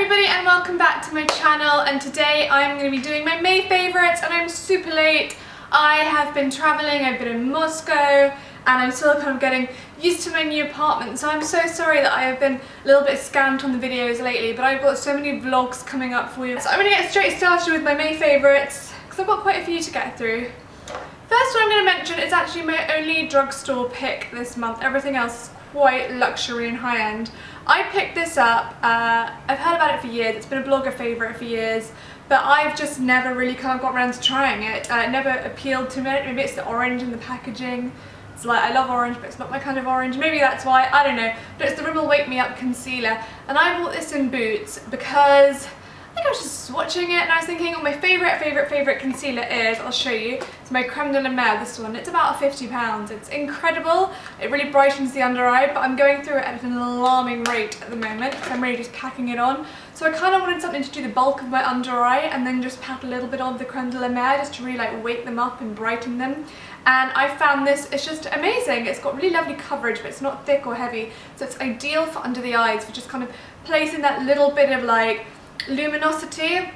everybody and welcome back to my channel, and today I'm going to be doing my May favourites and I'm super late. I have been travelling, I've been in Moscow and I'm still kind of getting used to my new apartment, so I'm so sorry that I have been a little bit scant on the videos lately, but I've got so many vlogs coming up for you. So I'm going to get straight started with my May favourites because I've got quite a few to get through. First one I'm going to mention is actually my only drugstore pick this month. Everything else is quite luxury and high-end. I picked this up, I've heard about it for years, it's been a blogger favourite for years, but I've just never really kind of got around to trying it. It never appealed to me. Maybe it's the orange in the packaging. It's like, I love orange, but it's not my kind of orange. Maybe that's why, I don't know. But it's the Rimmel Wake Me Up Concealer, and I bought this in Boots because I think I was just swatching it and I was thinking, oh, my favourite concealer is, I'll show you, it's my Creme de la Mer, this one. It's about £50. It's incredible. It really brightens the under eye, but I'm going through it at an alarming rate at the moment because I'm really just packing it on. So I kind of wanted something to do the bulk of my under eye and then just pat a little bit on the Creme de la Mer just to really like wake them up and brighten them. And I found this, it's just amazing. It's got really lovely coverage, but it's not thick or heavy. So it's ideal for under the eyes, for just kind of placing that little bit of like luminosity.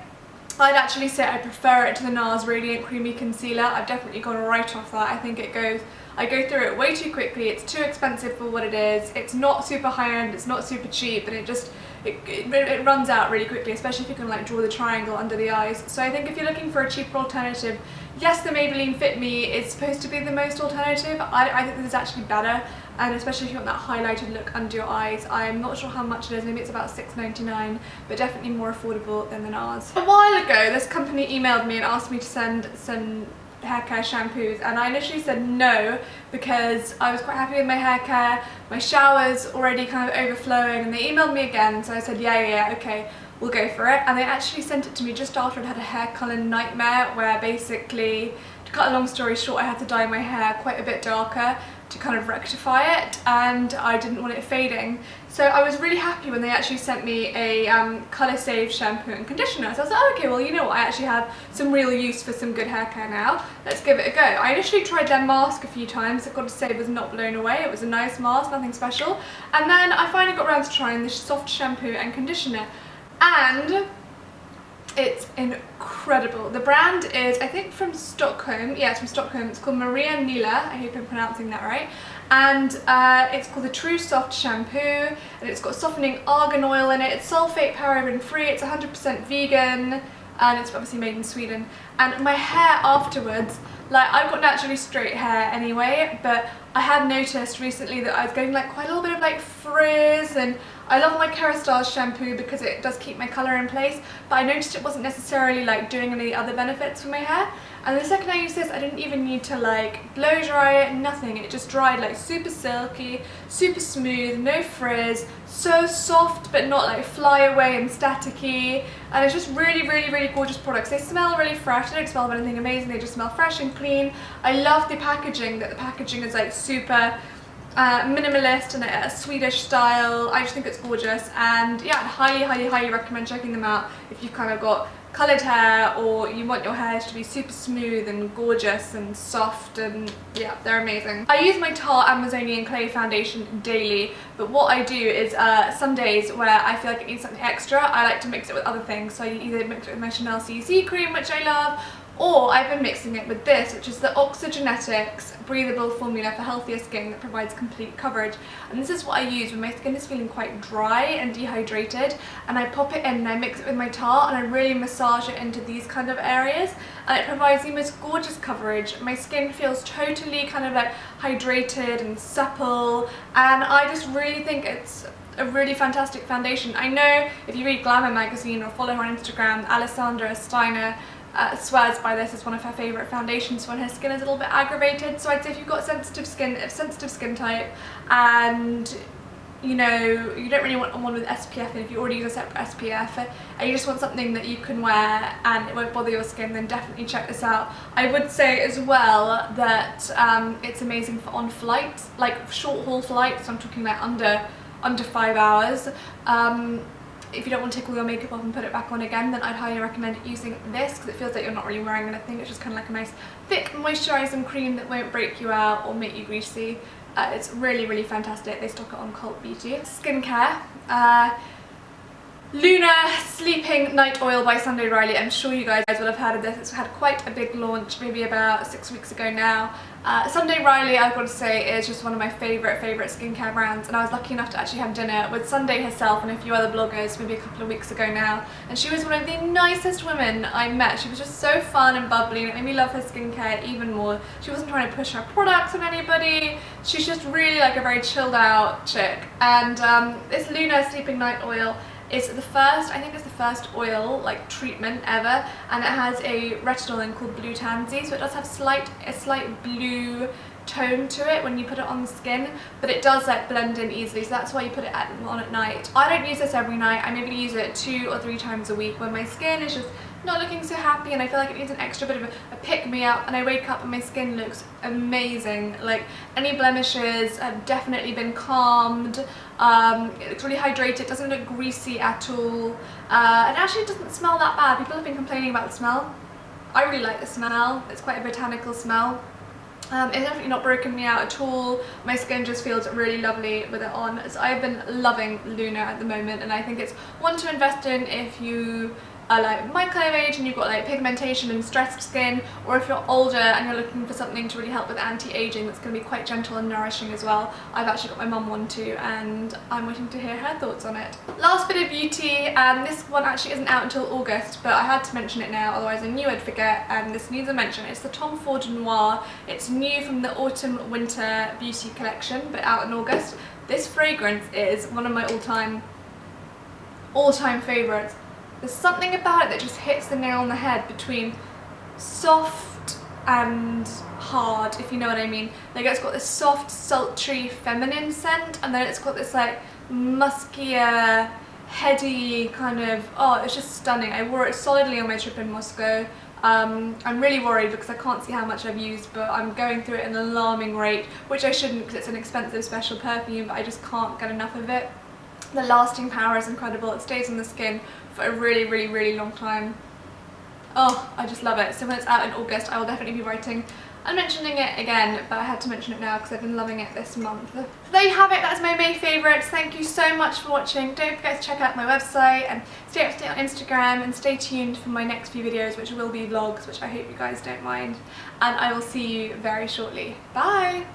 I'd actually say I prefer it to the Nars Radiant Creamy Concealer. I've definitely gone right off that. I think I go through it way too quickly. It's too expensive for what it is. It's not super high-end, it's not super cheap, and it runs out really quickly, especially if you can like draw the triangle under the eyes. So I think if you're looking for a cheaper alternative, yes, the Maybelline Fit Me is supposed to be the most alternative. I think this is actually better, and especially if you want that highlighted look under your eyes. I'm not sure how much it is, maybe it's about £6.99, but definitely more affordable than the Nars. A while ago, this company emailed me and asked me to send some haircare shampoos, and I initially said no because I was quite happy with my hair care. My shower's already kind of overflowing, and they emailed me again, so I said yeah, okay, we'll go for it. And they actually sent it to me just after I'd had a hair colour nightmare where basically, to cut a long story short, I had to dye my hair quite a bit darker to kind of rectify it, and I didn't want it fading. So I was really happy when they actually sent me a colour save shampoo and conditioner. So I was like, oh, okay, well, you know what, I actually have some real use for some good hair care now. Let's give it a go. I initially tried their mask a few times. I've got to say, I was not blown away. It was a nice mask, nothing special. And then I finally got around to trying this soft shampoo and conditioner, and it's incredible. The brand is, I think, from Stockholm. Yeah, it's from Stockholm. It's called Nila. I hope I'm pronouncing that right. And it's called the True Soft Shampoo, and it's got softening argan oil in it. It's sulfate paraben free. It's 100% vegan, and it's obviously made in Sweden. And my hair afterwards, like, I've got naturally straight hair anyway, but I had noticed recently that I was getting like quite a little bit of like frizz, and I love my Haircare shampoo because it does keep my colour in place, but I noticed it wasn't necessarily like doing any other benefits for my hair. And the second I used this, I didn't even need to like blow dry it, nothing. It just dried like super silky, super smooth, no frizz, so soft but not like fly away and staticky. And it's just really gorgeous products. They smell really fresh. They don't smell of anything amazing, they just smell fresh and clean. I love the packaging, that the packaging is like super minimalist and a Swedish style. I just think it's gorgeous, and yeah, I'd highly recommend checking them out if you've kind of got coloured hair or you want your hair to be super smooth and gorgeous and soft, and yeah, they're amazing. I use my Tarte Amazonian Clay foundation daily, but what I do is some days where I feel like it needs something extra, I like to mix it with other things. So I either mix it with my Chanel CC cream, which I love, or I've been mixing it with this, which is the Oxygenetix Breathable formula for healthier skin that provides complete coverage. And this is what I use when my skin is feeling quite dry and dehydrated, and I pop it in and I mix it with my Tarte and I really massage it into these kind of areas, and it provides the most gorgeous coverage. My skin feels totally kind of like hydrated and supple, and I just really think it's a really fantastic foundation. I know if you read Glamour magazine or follow her on Instagram, Alessandra Steiner swears by this as one of her favourite foundations when her skin is a little bit aggravated. So I'd say if you've got sensitive skin type, and you know, you don't really want one with SPF, and if you already use a separate SPF and you just want something that you can wear and it won't bother your skin, then definitely check this out. I would say as well that it's amazing for on flights, like short haul flights. I'm talking like under 5 hours. If you don't want to take all your makeup off and put it back on again, then I'd highly recommend using this because it feels like you're not really wearing anything. It's just kind of like a nice thick moisturising cream that won't break you out or make you greasy. It's really fantastic. They stock it on Cult Beauty. Skincare. Luna Sleeping Night Oil by Sunday Riley. I'm sure you guys will have heard of this. It's had quite a big launch maybe about 6 weeks ago now. Sunday Riley, I've got to say, is just one of my favourite skincare brands, and I was lucky enough to actually have dinner with Sunday herself and a few other bloggers maybe a couple of weeks ago now, and she was one of the nicest women I met. She was just so fun and bubbly, and it made me love her skincare even more. She wasn't trying to push her products on anybody. She's just really like a very chilled out chick, and this Luna Sleeping Night Oil is the first, I think it's the first oil like treatment ever, and it has a retinol in called blue tansy, so it does have a slight blue tone to it when you put it on the skin, but it does like blend in easily, so that's why you put it on at night. I don't use this every night. I maybe use it 2 or 3 times a week when my skin is just not looking so happy and I feel like it needs an extra bit of a pick-me-up, and I wake up and my skin looks amazing. Like, any blemishes have definitely been calmed. It looks really hydrated, it doesn't look greasy at all, and actually it doesn't smell that bad. People have been complaining about the smell. I really like the smell. It's quite a botanical smell. It's definitely not broken me out at all. My skin just feels really lovely with it on. So I've been loving Luna at the moment, and I think it's one to invest in if you are like my kind of age and you've got like pigmentation and stressed skin, or if you're older and you're looking for something to really help with anti-aging that's going to be quite gentle and nourishing as well. I've actually got my mum one too, and I'm waiting to hear her thoughts on it. Last bit of beauty, and this one actually isn't out until August, but I had to mention it now, otherwise I knew I'd forget, and this needs a mention. It's the Ford Noir. It's new from the Autumn Winter Beauty collection, but out in August. This fragrance is one of my all-time favourites. There's something about it that just hits the nail on the head between soft and hard, if you know what I mean. Like, it's got this soft, sultry, feminine scent, and then it's got this like muskier, heady kind of, oh, it's just stunning. I wore it solidly on my trip in Moscow. I'm really worried because I can't see how much I've used, but I'm going through it at an alarming rate, which I shouldn't because it's an expensive special perfume, but I just can't get enough of it. The lasting power is incredible. It stays on the skin for a really long time. Oh, I just love it. So when it's out in August, I will definitely be writing and mentioning it again, but I had to mention it now because I've been loving it this month. So there you have it. That's my May favourites. Thank you so much for watching. Don't forget to check out my website and stay up to date on Instagram, and stay tuned for my next few videos, which will be vlogs, which I hope you guys don't mind. And I will see you very shortly. Bye!